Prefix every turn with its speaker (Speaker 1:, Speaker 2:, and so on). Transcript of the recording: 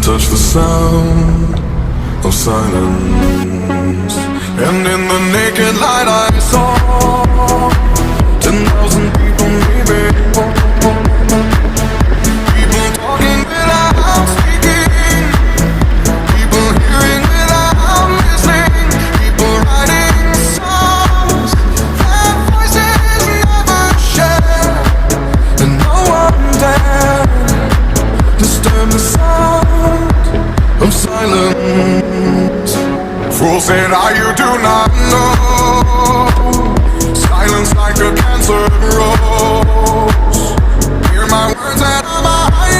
Speaker 1: touch the sound of silence. And in the naked light I saw 10,000 people maybe. People talking without speaking, people hearing without listening, people writing songs their voices never share, and no one dared disturb the sound of silence. Fool said, you do not know. Silence like a cancer grows. Hear my words and I'm behind